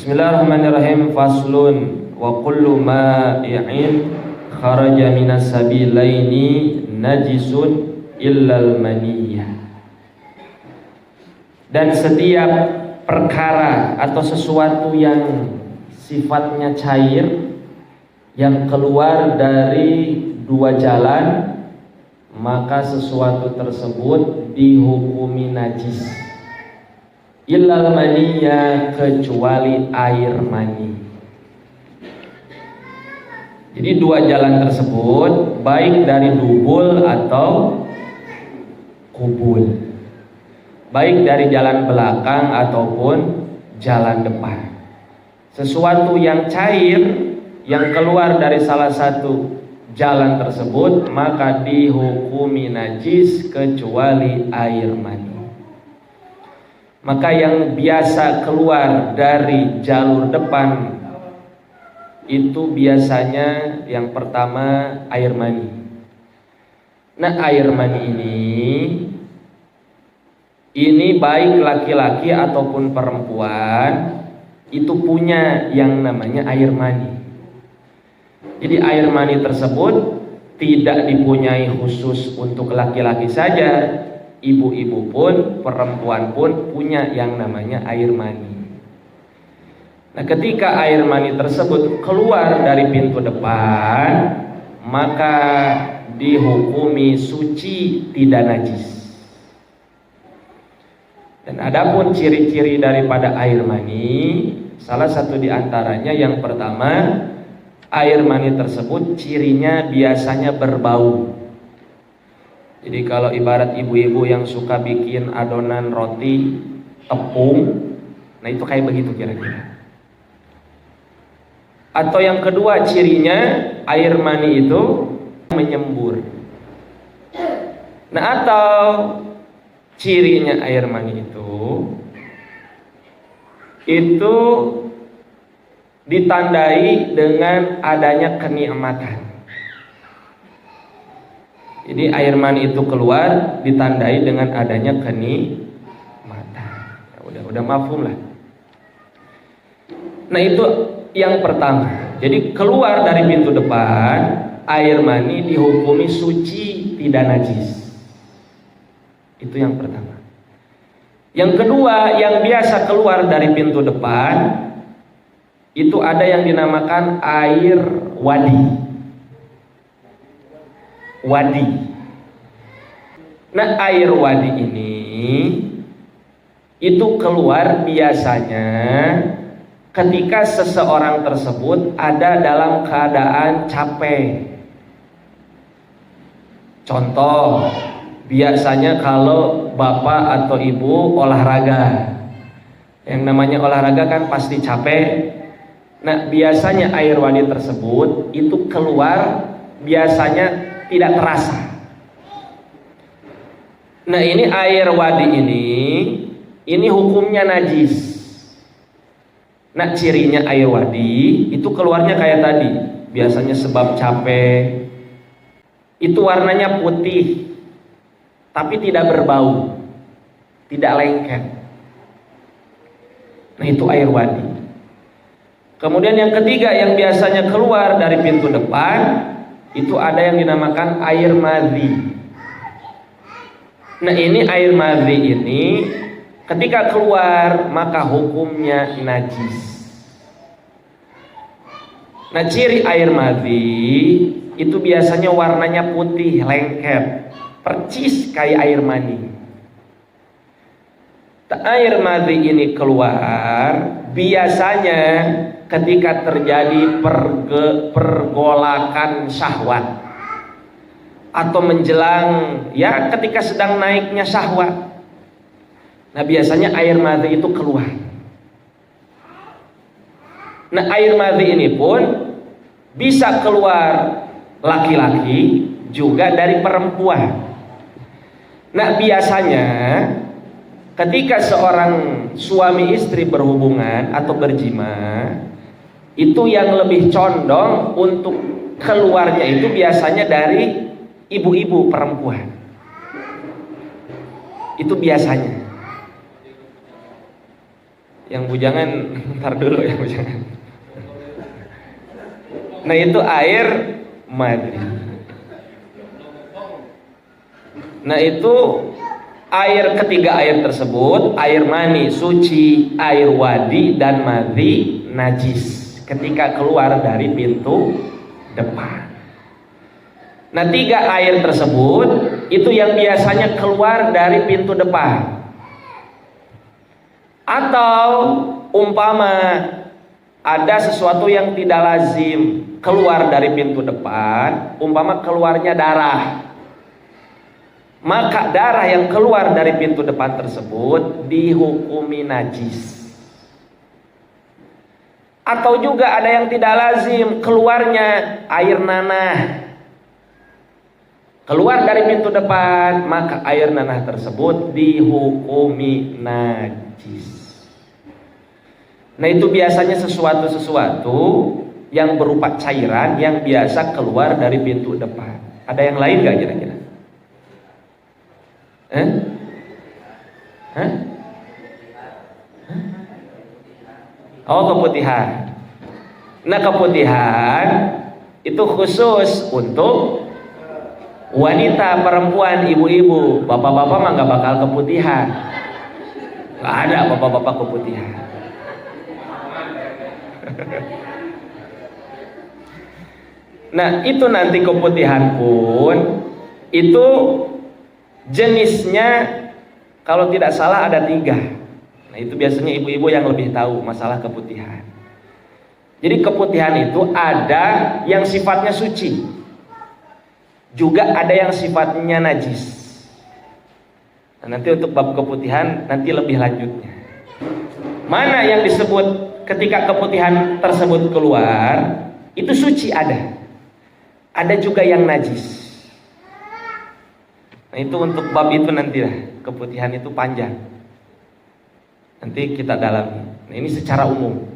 Bismillahirrahmanirrahim. Faslun wa kullu ma'i'in kharaja minas sabilaini najisun illal maniyah. Dan setiap perkara atau sesuatu yang sifatnya cair yang keluar dari dua jalan, maka sesuatu tersebut dihukumi najis. Illal maniyah, kecuali air mani. Jadi dua jalan tersebut baik dari dubul atau kubul, baik dari jalan belakang ataupun jalan depan. Sesuatu yang cair yang keluar dari salah satu jalan tersebut maka dihukumi najis kecuali air mani. Maka yang biasa keluar dari jalur depan itu biasanya yang pertama air mani. Nah, air mani ini baik laki-laki ataupun perempuan itu punya yang namanya air mani. Jadi air mani tersebut tidak dipunyai khusus untuk laki-laki saja, ibu-ibu pun, perempuan pun punya yang namanya air mani. Nah, ketika air mani tersebut keluar dari pintu depan, maka dihukumi suci, tidak najis. Dan adapun ciri-ciri daripada air mani, salah satu di antaranya yang pertama, air mani tersebut cirinya biasanya berbau. Jadi kalau ibarat ibu-ibu yang suka bikin adonan roti tepung, nah itu kayak begitu kira-kira. Atau yang kedua cirinya air mani itu menyembur. Nah, atau cirinya air mani itu ditandai dengan adanya kenikmatan. Jadi air mani itu keluar ditandai dengan adanya kenikmatan. Udah mafhum lah. Nah, itu yang pertama. Jadi keluar dari pintu depan, air mani dihukumi suci, tidak najis. Itu yang pertama. Yang kedua, yang biasa keluar dari pintu depan itu ada yang dinamakan air wadi. Wadi. Nah, air wadi ini itu keluar biasanya ketika seseorang tersebut ada dalam keadaan capek. Contoh, biasanya kalau bapak atau ibu olahraga, yang namanya olahraga kan pasti capek. Nah, biasanya air wadi tersebut itu keluar biasanya tidak terasa. Nah, ini air wadi ini hukumnya najis. Nah, cirinya air wadi itu keluarnya kayak tadi, biasanya sebab capek. Itu warnanya putih, tapi tidak berbau, tidak lengket. Nah, itu air wadi. Kemudian yang ketiga yang biasanya keluar dari pintu depan itu ada yang dinamakan air madhi. Nah, ini air madhi ini ketika keluar maka hukumnya najis. Nah, ciri air madhi itu biasanya warnanya putih, lengket, percis kayak air mani. Air madhi ini keluar biasanya ketika terjadi pergolakan syahwat atau menjelang, ya ketika sedang naiknya syahwat. Nah, biasanya air madhi itu keluar. Nah, air madhi ini pun bisa keluar laki-laki juga dari perempuan. Nah, biasanya ketika seorang suami istri berhubungan atau berjima, itu yang lebih condong untuk keluarnya itu biasanya dari ibu-ibu perempuan. Itu biasanya. Yang bujangan ntar dulu ya bujangan. Nah itu air mani. Nah itu ketiga air tersebut, air mani suci, air wadi dan madhi najis ketika keluar dari pintu depan. Nah 3 air tersebut itu yang biasanya keluar dari pintu depan. Atau umpama ada sesuatu yang tidak lazim keluar dari pintu depan, umpama keluarnya darah, maka darah yang keluar dari pintu depan tersebut dihukumi najis. Atau juga ada yang tidak lazim keluarnya air nanah, keluar dari pintu depan, maka air nanah tersebut dihukumi najis. Nah itu biasanya sesuatu yang berupa cairan yang biasa keluar dari pintu depan. Ada yang lain gak kira-kira? Oh keputihan. Nah keputihan itu khusus untuk wanita, perempuan, ibu-ibu. Bapak-bapak mah gak bakal keputihan. Gak ada bapak-bapak keputihan. Nah itu nanti keputihan pun itu jenisnya kalau tidak salah ada 3. Nah itu biasanya ibu-ibu yang lebih tahu masalah keputihan. Jadi keputihan itu ada yang sifatnya suci, juga ada yang sifatnya najis. Nah, nanti untuk bab keputihan nanti lebih lanjutnya. Mana yang disebut ketika keputihan tersebut keluar itu suci ada juga yang najis. Nah itu untuk bab itu nanti lah, keputihan itu panjang. Nanti kita dalami. Nah ini secara umum.